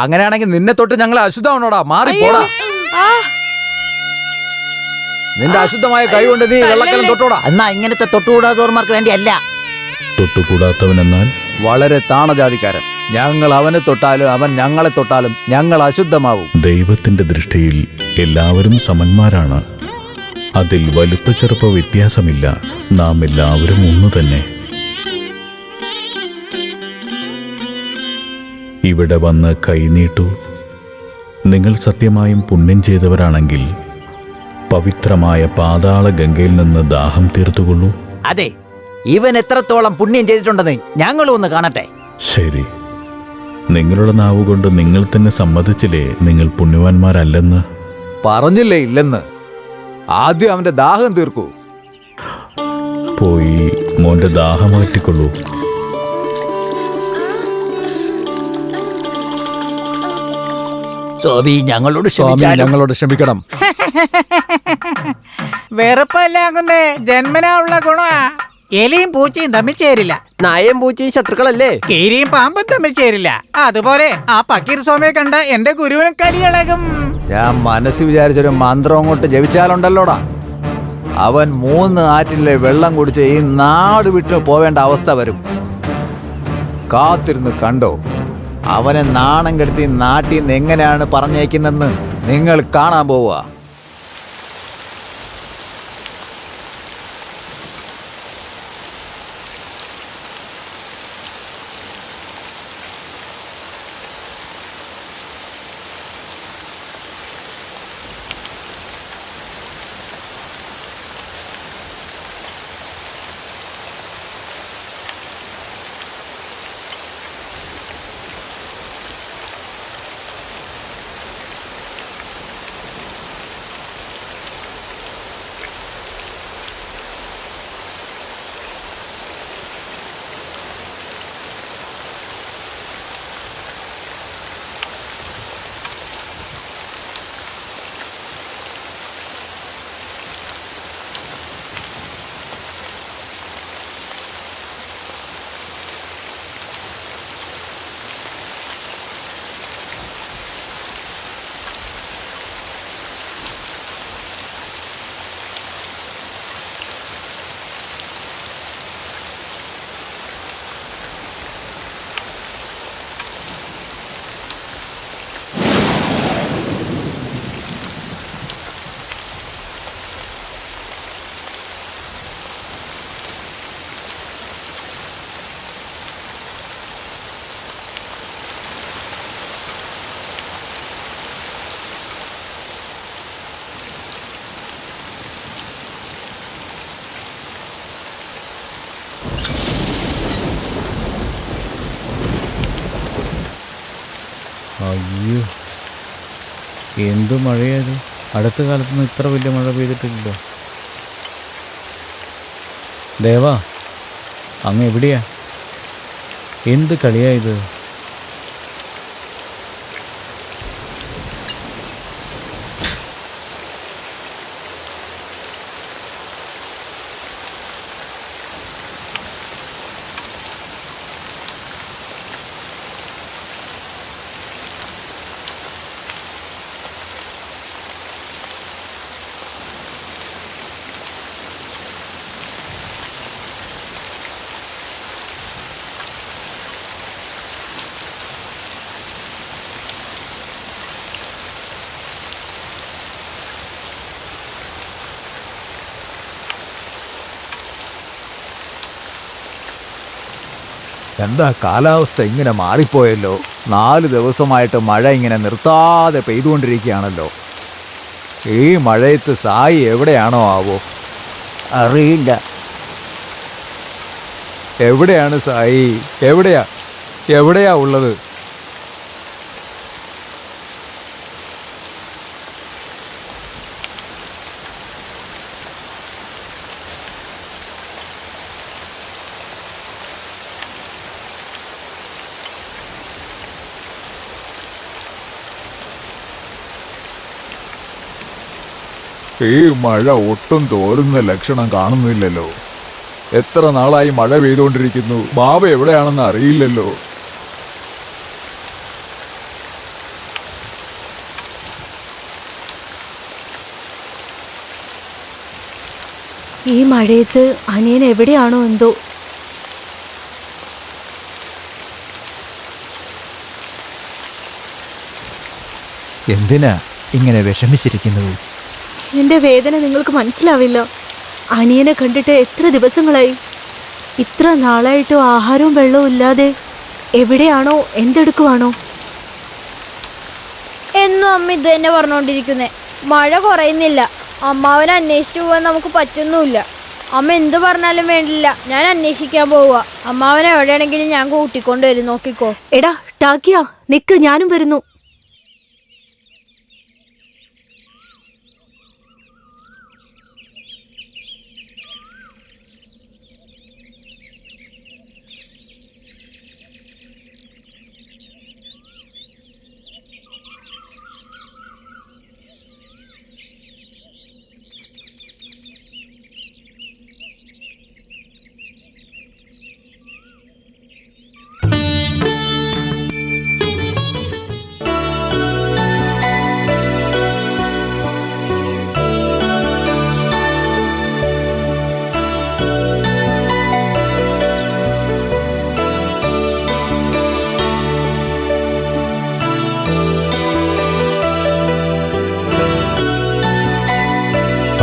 അങ്ങനെയാണെങ്കിൽ നിന്നെ തൊട്ട് ഞങ്ങളെ അശുദ്ധമാണോടാ? മാറിപ്പോടാ. നിന്റെ അശുദ്ധമായ കൈ കൊണ്ട് നീ വെള്ളക്കലം തൊട്ടോടാ. എന്നാ ഇങ്ങനത്തെ തൊട്ടുകൂടാത്തവർമാർക്ക് വേണ്ടിയല്ല. തൊട്ടുകൂടാത്തവനെന്നാൽ വളരെ താണജാതിക്കാരൻ. ഞങ്ങൾ അവനെ തൊട്ടാലും അവൻ ഞങ്ങളെ തൊട്ടാലും ഞങ്ങൾ അശുദ്ധമാവും. ദൈവത്തിന്റെ ദൃഷ്ടിയിൽ എല്ലാവരും സമന്മാരാണ്. അതിൽ വലുപ്പ ചെറുപ്പ വ്യത്യാസമില്ല. നാം എല്ലാവരും ഒന്നു തന്നെ. ഇവിടെ വന്ന് കൈനീട്ടു. നിങ്ങൾ സത്യമായും പുണ്യം ചെയ്തവരാണെങ്കിൽ പവിത്രമായ പാതാള ഗംഗയിൽ നിന്ന് ദാഹം തീർത്തുകൊള്ളൂ. അതെ, ഇവൻ എത്രത്തോളം പുണ്യം ചെയ്തിട്ടുണ്ടെന്ന് ഞങ്ങളും ഒന്ന് കാണട്ടെ. ശരി, നിങ്ങളുടെ നാവുകൊണ്ട് നിങ്ങൾ തന്നെ സമ്മതിച്ചില്ലേ നിങ്ങൾ പുണ്യവാന്മാരല്ലെന്ന്? പറഞ്ഞില്ലേ ഇല്ലെന്ന്? ആദ്യം അവന്റെ ദാഹം തീർക്കൂ. പോയി മോന്റെ ദാഹം മാറ്റിക്കൊള്ളൂ. സ്വാമി, ഞങ്ങളോട് ഞങ്ങളോട് ക്ഷമിക്കണം. വെറുപ്പല്ലാകുന്നേ ജന്മനാ ഉള്ള ഗുണ. എലിയും പൂച്ചയും തമ്മിൽ ചേരില്ല. നായയും പൂച്ചയും ശത്രുക്കളല്ലേ? കീരിയും പാമ്പും തമ്മിൽ ചേരില്ല. അതുപോലെ ആ പക്കീർ സ്വാമിയെ കണ്ട എന്റെ ഗുരുവിന് കലിയിളകും. ഞാൻ മനസ്സിൽ വിചാരിച്ചൊരു മന്ത്രം അങ്ങോട്ട് ജപിച്ചാലുണ്ടല്ലോടാ, അവൻ 3 ആറ്റിലെ വെള്ളം കുടിച്ച് ഈ നാട് വിട്ട് പോവേണ്ട അവസ്ഥ വരും. കാത്തിരുന്ന് കണ്ടോ. അവനെ നാണം കെടുത്തി നാട്ടിൽ നിന്ന് എങ്ങനെയാണ് പറഞ്ഞേക്കുന്നെന്ന് നിങ്ങൾ കാണാൻ പോവുക. അയ്യോ, എന്ത് മഴയത്! അടുത്ത കാലത്തൊന്നും ഇത്ര വലിയ മഴ പെയ്തിട്ടില്ലല്ലോ. ദേവാ, അങ്ങ് എവിടെയാ? എന്ത് കളിയാ ഇത്? എന്താ കാലാവസ്ഥ ഇങ്ങനെ മാറിപ്പോയല്ലോ. 4 ദിവസമായിട്ട് മഴ ഇങ്ങനെ നിർത്താതെ പെയ്തുകൊണ്ടിരിക്കുകയാണല്ലോ. ഈ മഴയത്ത് സായി എവിടെയാണോ ആവോ? അറിയില്ല. എവിടെയാണ് സായി? എവിടെയാ ഉള്ളത്? ഈ മഴ ഒട്ടും തോരുന്ന ലക്ഷണം കാണുന്നില്ലല്ലോ. എത്ര നാളായി മഴ പെയ്തുകൊണ്ടിരിക്കുന്നു. ബാബ എവിടെയാണെന്ന് അറിയില്ലല്ലോ. ഈ മഴയത്ത് അനിയൻ എവിടെയാണോ എന്തോ. എന്തിനാ ഇങ്ങനെ വിഷമിച്ചിരിക്കുന്നത്? എന്റെ വേദന നിങ്ങൾക്ക് മനസ്സിലാവില്ല. അനിയനെ കണ്ടിട്ട് എത്ര ദിവസങ്ങളായി. ഇത്ര നാളായിട്ടും ആഹാരവും വെള്ളവും ഇല്ലാതെ എവിടെയാണോ എന്തെടുക്കുവാണോ. എന്നും അമ്മ ഇത് തന്നെ പറഞ്ഞോണ്ടിരിക്കുന്നേ. മഴ കുറയുന്നില്ല. അമ്മാവനെ അന്വേഷിച്ചു പോവാൻ നമുക്ക് പറ്റുന്നുമില്ല. അമ്മ എന്തു പറഞ്ഞാലും വേണ്ടില്ല, ഞാൻ അന്വേഷിക്കാൻ പോവുക. അമ്മാവനെ എവിടെയാണെങ്കിലും ഞാൻ കൂട്ടിക്കൊണ്ടുവരും, നോക്കിക്കോ. എടാ ടാക്കിയ, നിക്ക്, ഞാനും വരുന്നു.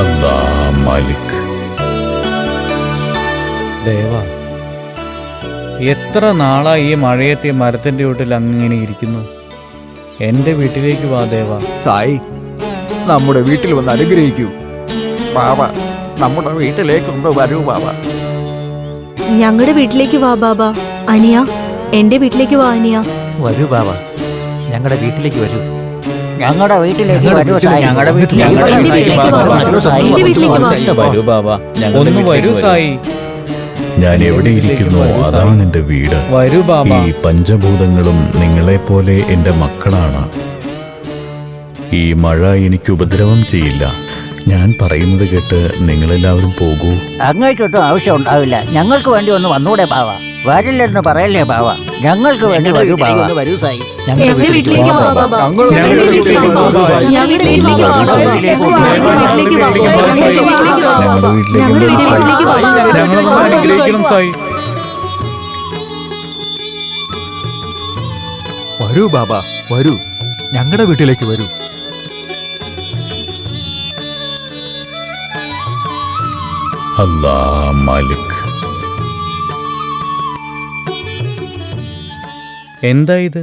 അല്ലാ മാലിക്. ദേവാ, എത്ര നാളായി ഈ മഴയത്തെ മരത്തിന്റെ വീട്ടിൽ അങ്ങനെ ഇരിക്കുന്നു. എന്റെ വീട്ടിലേക്ക് വാ ദേവാ. സായി, നമ്മുടെ വീട്ടിൽ വന്ന് അനുഗ്രഹിക്കൂ ബാബ. നമ്മുടെ വീട്ടിലേക്കൊന്ന് വരൂ ബാബ. ഞങ്ങളുടെ വീട്ടിലേക്ക് വാ ബാബ. അനിയ, എന്റെ വീട്ടിലേക്ക് വാ അനിയ. വരൂ ബാബ, ഞങ്ങളുടെ വീട്ടിലേക്ക് വരൂ. ഞങ്ങളുടെ വീട്ടിലേക്ക് വരൂ സായി. ഞങ്ങളുടെ വീട്ടിലേക്ക് എന്റെ വീട്ടിലേക്ക് വാ ബാബ. എന്റെ വീട്ടിലേക്ക് വാ. വരൂ ബാബ, ഒന്ന് വരൂ സായി. ഞാൻ എവിടെ ഇരിക്കുന്നോ അതാണ് എൻ്റെ വീട്. വരൂ ബാബ. ഈ പഞ്ചഭൂതങ്ങളും നിങ്ങളെപ്പോലെ എൻ്റെ മക്കളാണ്. ഈ മഴ എനിക്ക് ഉപദ്രവം ചെയ്യില്ല. ഞാൻ പറയുന്നത് കേട്ട് നിങ്ങളെല്ലാവരും പോകൂ. അങ്ങോട്ടൊട്ടും ആവശ്യം ഉണ്ടാവില്ല. ഞങ്ങൾക്ക് വേണ്ടി ഒന്ന് വന്നൂടെ ബാവ? വരില്ലെന്ന് പറയല്ലേ ബാവ? ഞങ്ങൾക്ക് വേണ്ടി വരൂ ബാവ. വരൂ സായി. എന്റെ വീട്ടിലേക്ക് വാ ബാബ. എന്റെ വീട്ടിലേക്ക് വാ. ഞങ്ങളുടെ വീട്ടിലേക്ക് വാ ബാബ. ഞങ്ങളുടെ വീട്ടിലേക്ക് വാ. ഞങ്ങളുടെ വീട്ടിലേക്ക് വാ. ഞങ്ങളൊന്ന് അനുഗ്രഹിക്കണം സായി. വരൂ ബാബ, വരൂ. ഞങ്ങളുടെ വീട്ടിലേക്ക് വരൂ. അല്ലാ മാലിക്. എന്താ ഇത്?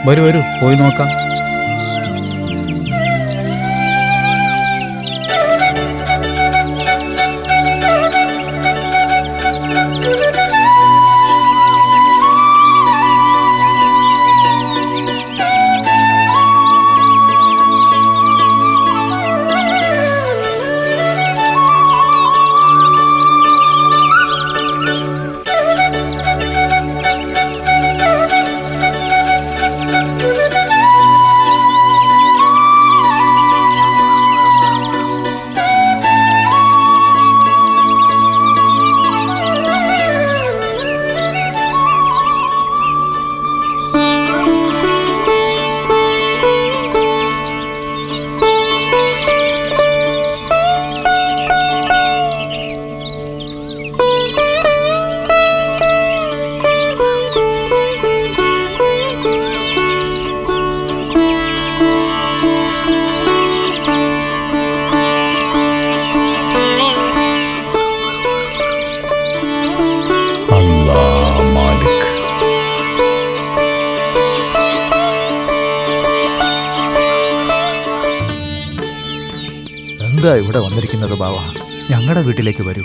വരൂ വരൂ, പോയി നോക്കാം. എന്താ ഇവിടെ വന്നിരിക്കുന്നത് ബാവ? ഞങ്ങളുടെ വീട്ടിലേക്ക് വരൂ.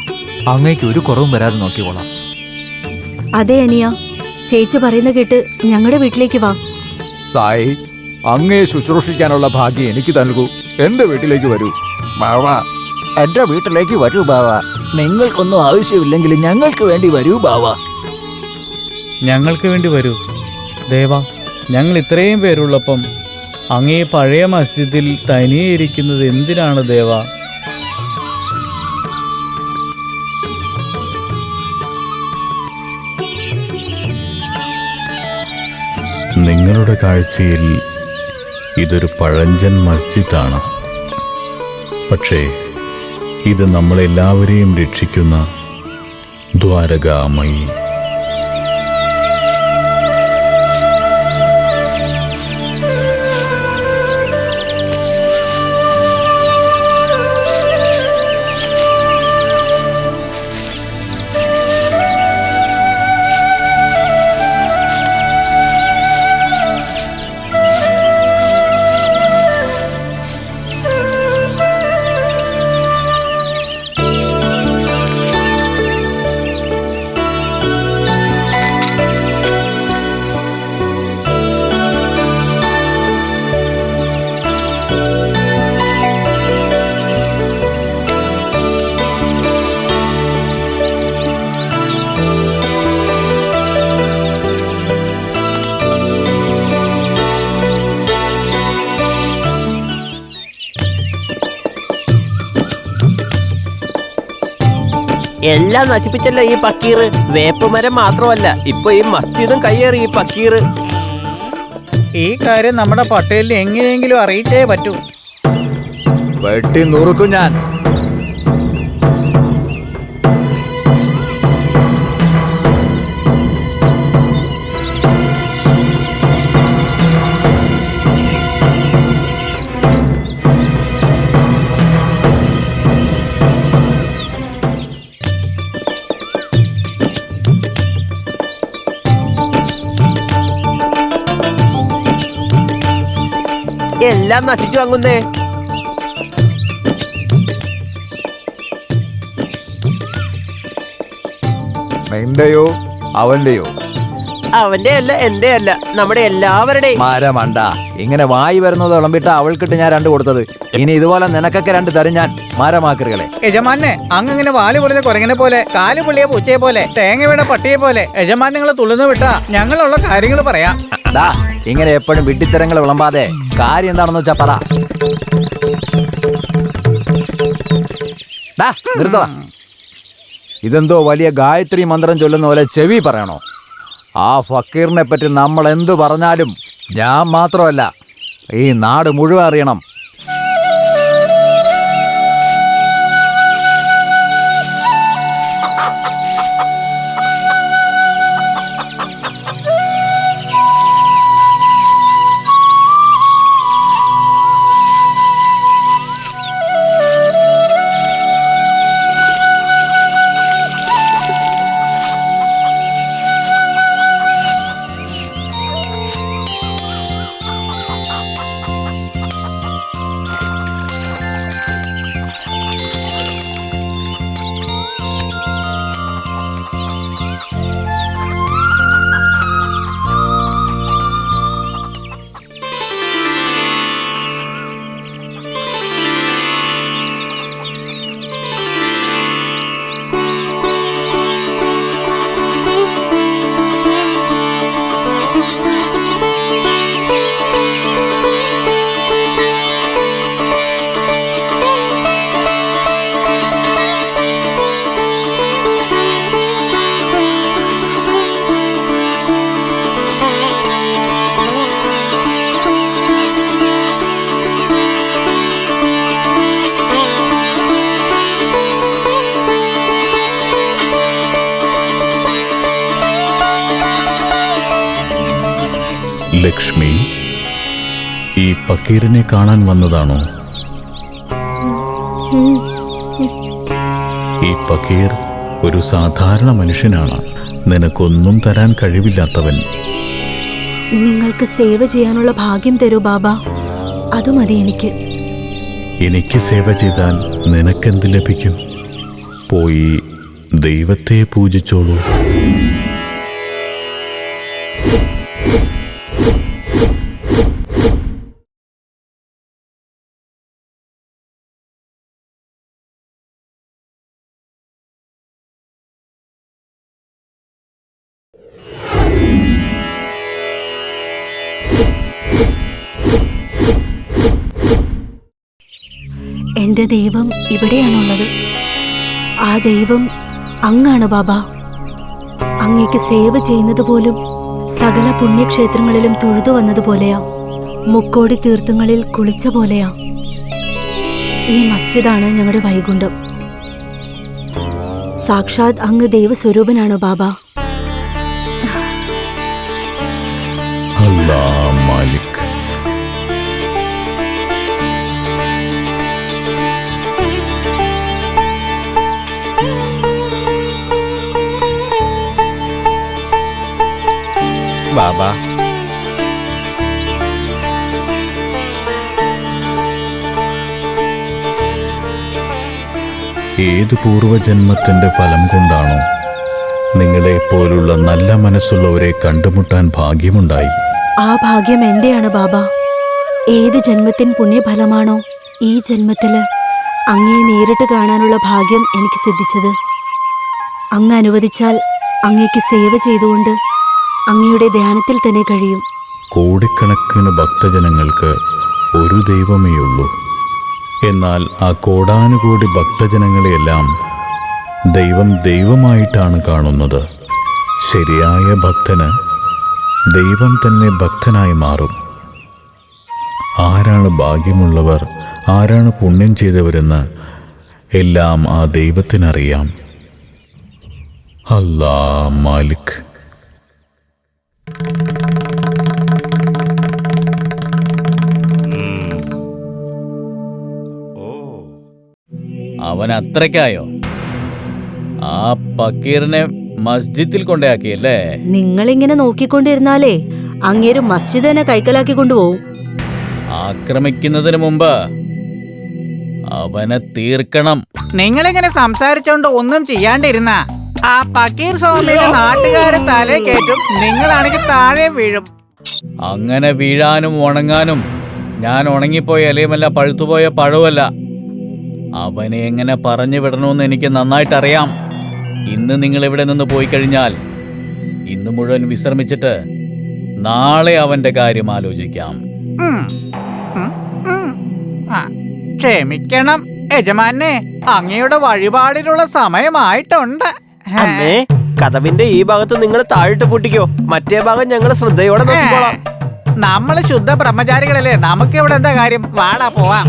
അങ്ങേക്ക് ഒരു കുറവും വരാതെ നോക്കിക്കോളാം. അതെ അനിയ, ചേച്ചി പറയുന്ന കേട്ട് ഞങ്ങളുടെ വീട്ടിലേക്ക് വാ. സായി, അങ്ങയെ ശുശ്രൂഷിക്കാനുള്ള ഭാഗ്യം എനിക്ക് നൽകൂ. എന്റെ വീട്ടിലേക്ക് വരൂ ബാവ. എന്റെ വീട്ടിലേക്ക് വരൂ ബാവ. നിങ്ങൾക്കൊന്നും ആവശ്യമില്ലെങ്കിൽ ഞങ്ങൾക്ക് വേണ്ടി വരൂ ബാവ. ഞങ്ങൾക്ക് വേണ്ടി വരൂ ദേവാ. ഞങ്ങൾ ഇത്രയും പേരുള്ളപ്പം അങ്ങേ പഴയ മസ്ജിദിൽ തനിയെ ഇരിക്കുന്നത് എന്തിനാണ് ദേവ? നിങ്ങളുടെ കാഴ്ചയിൽ ഇതൊരു പഴഞ്ചൻ മസ്ജിദാണ്. പക്ഷേ ഇത് നമ്മളെല്ലാവരെയും രക്ഷിക്കുന്ന ദ്വാരകാമയി. എല്ലാം നശിപ്പിച്ചല്ലോ ഈ പക്കീർ. വേപ്പുമരം മാത്രമല്ല, ഇപ്പൊ ഈ മസ്ജിദും കയ്യേറി ഈ പക്കീർ. ഈ കാര്യം നമ്മുടെ പട്ടേലിന് എങ്ങനെയെങ്കിലും അറിയിച്ചേ പറ്റൂ. വെട്ടി നുറുക്കും ഞാൻ. എല്ലാം നശിച്ചു വാങ്ങുന്നേ. നിന്റെയോ അവന്റെയോ? അവന്റെ അല്ല, എന്റെ അല്ല, നമ്മുടെ എല്ലാവരുടെയും. മരമണ്ട, ഇങ്ങനെ വായി വരുന്നത് വിളമ്പിട്ട അവൾക്കിട്ട് ഞാൻ 2 കൊടുത്തത്. ഇനി ഇതുപോലെ നിനക്കൊക്കെ 2 തരും ഞാൻ. മരമാക്കറുകളെ. യജമാനെ, അങ്ങനെ വാല് പൊളിഞ്ഞ കുരങ്ങനെ പോലെ, കാല് പൊള്ളിയ പൂച്ചയെ പോലെ, തേങ്ങ വീണ പട്ടിയെ പോലെ യജമാൻ നിങ്ങളെ തുള്ളുന്നു വിട്ടാ ഞങ്ങളുള്ള കാര്യങ്ങൾ പറയാം. ഇങ്ങനെ എപ്പോഴും വിഡ്ഢിത്തരങ്ങൾ വിളമ്പാതെ കാര്യം എന്താണെന്ന് വെച്ചാ പറ. നിർത്തടാ. ഇതെന്തോ വലിയ ഗായത്രി മന്ത്രം ചൊല്ലുന്ന പോലെ ചെവി പറയണോ? ആ ഫക്കീറിനെ പറ്റി നമ്മൾ എന്തു പറഞ്ഞാലും ഞാൻ മാത്രമല്ല, ഈ നാട് മുഴുവൻ അറിയണം. ലക്ഷ്മി, ഈ പക്കീറിനെ കാണാൻ വന്നതാണോ? ഈ പക്കീർ ഒരു സാധാരണ മനുഷ്യനാണ്. നിനക്കൊന്നും തരാൻ കഴിവില്ലാത്തവൻ. നിങ്ങൾക്ക് സേവ ചെയ്യാനുള്ള ഭാഗ്യം തരൂ ബാബ, അത് മതി എനിക്ക്. എനിക്ക് സേവ ചെയ്താൽ നിനക്കെന്ത് ലഭിക്കും? പോയി ദൈവത്തെ പൂജിച്ചോളൂ. എന്റെ ദൈവം ഇവിടെയാണുള്ളത്. ആ ദൈവം അങ്ങാണ് ബാബ. അങ്ങേക്ക് സേവ ചെയ്യുന്നത് പോലും സകല പുണ്യക്ഷേത്രങ്ങളിലും തൊഴുതു വന്നതുപോലെയാ. മുക്കോടി തീർത്ഥങ്ങളിൽ കുളിച്ച പോലെയാ. ഈ മസ്ജിദാണ് ഞങ്ങളുടെ വൈകുണ്ഠം. സാക്ഷാത് അങ്ങ് ദൈവസ്വരൂപനാണ് ബാബ. അല്ലാ മാലിക്. ബാബ, ഏത് പൂർവജന്മത്തിന്റെ ഫലം കൊണ്ടാണോ നിങ്ങളെപ്പോലുള്ള നല്ല മനസ്സുള്ളവരെ കണ്ടുമുട്ടാൻ ഭാഗ്യമുണ്ടായി. ആ ഭാഗ്യം എന്റെയാണ് ബാബ. ഏത് ജന്മത്തിൻ പുണ്യഫലമാണോ ഈ ജന്മത്തില് അങ്ങേ നേരിട്ട് കാണാനുള്ള ഭാഗ്യം എനിക്ക് സിദ്ധിച്ചത്. അങ്ങ് അനുവദിച്ചാൽ അങ്ങേക്ക് സേവ ചെയ്തുകൊണ്ട് അങ്ങയുടെ ധ്യാനത്തിൽ തന്നെ കഴിയും. കോടിക്കണക്കിന് ഭക്തജനങ്ങൾക്ക് ഒരു ദൈവമേയുള്ളൂ. എന്നാൽ ആ കോടാനുകോടി ഭക്തജനങ്ങളെയെല്ലാം ദൈവം ദൈവമായിട്ടാണ് കാണുന്നത്. ശരിയായ ഭക്തന് ദൈവം തന്നെ ഭക്തനായി മാറും. ആരാണ് ഭാഗ്യമുള്ളവർ, ആരാണ് പുണ്യം ചെയ്തവരെന്ന് എല്ലാം ആ ദൈവത്തിനറിയാം. അല്ലാ മാലിക്. അവൻ അത്രയ്ക്കായോ? ആ ഫക്കീറിനെ മസ്ജിദിൽ കൊണ്ടയാക്കിയല്ലേ? നിങ്ങളിങ്ങനെ നോക്കിക്കൊണ്ടിരുന്നാലേ അങ്ങേര് മസ്ജിദ് തന്നെ കൈക്കലാക്കി കൊണ്ടുപോകും. ആക്രമിക്കുന്നതിന് മുമ്പ് അവനെ തീർക്കണം. നിങ്ങളിങ്ങനെ സംസാരിച്ചോണ്ട് ഒന്നും ചെയ്യാണ്ടിരുന്ന ആ ഫക്കീർ സ്വാമിയുടെ നാട്ടുകാരെ തലേ കയറ്റും. നിങ്ങളാണെങ്കിൽ താഴെ വീഴും. അങ്ങനെ വീഴാനും ഉണങ്ങാനും ഞാൻ ഉണങ്ങിപ്പോയ ഇലയുമല്ല, പഴുത്തുപോയ പഴവുമല്ല. അവനെ എങ്ങനെ പറഞ്ഞു വിടണമെന്ന് എനിക്ക് നന്നായിട്ടറിയാം. ഇന്ന് നിങ്ങൾ ഇവിടെ നിന്ന് പോയി കഴിഞ്ഞാൽ ഇന്ന് മുഴുവൻ വിശ്രമിച്ചിട്ട് നാളെ അവന്റെ കാര്യം ആലോചിക്കാം. ക്ഷമിക്കണം യജമാനെ, അങ്ങയുടെ വഴിപാടിനുള്ള സമയമായിട്ടുണ്ട്. അമ്മേ, കഥവിന്റെ ഈ ഭാഗത്ത് നിങ്ങൾ താഴിട്ട് പൂട്ടിക്കോ. മറ്റേ ഭാഗം ഞങ്ങൾ ശ്രദ്ധയോടെ നോക്കിക്കോളാം. നമ്മള് ശുദ്ധ ബ്രഹ്മചാരികളല്ലേ, നമുക്ക് ഇവിടെ എന്താ കാര്യം? വാടാ പോവാം.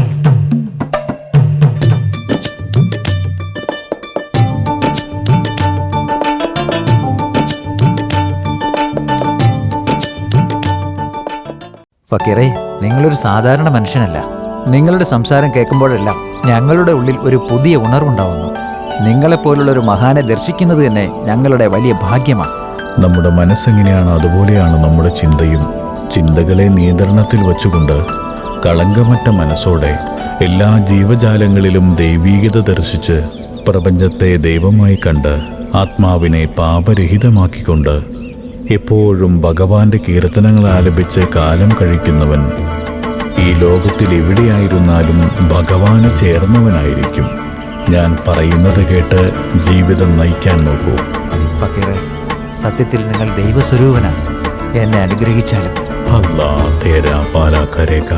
ഫക്കീറേ, നിങ്ങളൊരു സാധാരണ മനുഷ്യനല്ല. നിങ്ങളുടെ സംസാരം കേൾക്കുമ്പോഴെല്ലാം ഞങ്ങളുടെ ഉള്ളിൽ ഒരു പുതിയ ഉണർവുണ്ടാവുന്നു. നിങ്ങളെപ്പോലുള്ള ഒരു മഹാനെ ദർശിക്കുന്നത് തന്നെ ഞങ്ങളുടെ വലിയ ഭാഗ്യമാണ്. നമ്മുടെ മനസ്സെങ്ങനെയാണ് അതുപോലെയാണ് നമ്മുടെ ചിന്തയും. ചിന്തകളെ നിയന്ത്രണത്തിൽ വച്ചുകൊണ്ട് കളങ്കമറ്റ മനസ്സോടെ എല്ലാ ജീവജാലങ്ങളിലും ദൈവീകത ദർശിച്ച് പ്രപഞ്ചത്തെ ദൈവമായി കണ്ട് ആത്മാവിനെ പാപരഹിതമാക്കിക്കൊണ്ട് എപ്പോഴും ഭഗവാന്റെ കീർത്തനങ്ങൾ ആലപിച്ച് കാലം കഴിക്കുന്നവൻ ഈ ലോകത്തിൽ എവിടെയായിരുന്നാലും ഭഗവാന് ചേർന്നവനായിരിക്കും. ഞാൻ പറയുന്നത് കേട്ട് ജീവിതം നയിക്കാൻ നോക്കൂ. ഫക്കീറേ, സത്യത്തിൽ നിങ്ങൾ ദൈവസ്വരൂപനാണ്. എന്നെ അനുഗ്രഹിച്ചാലും. അല്ലാ തേരാ പാലാ കരേക.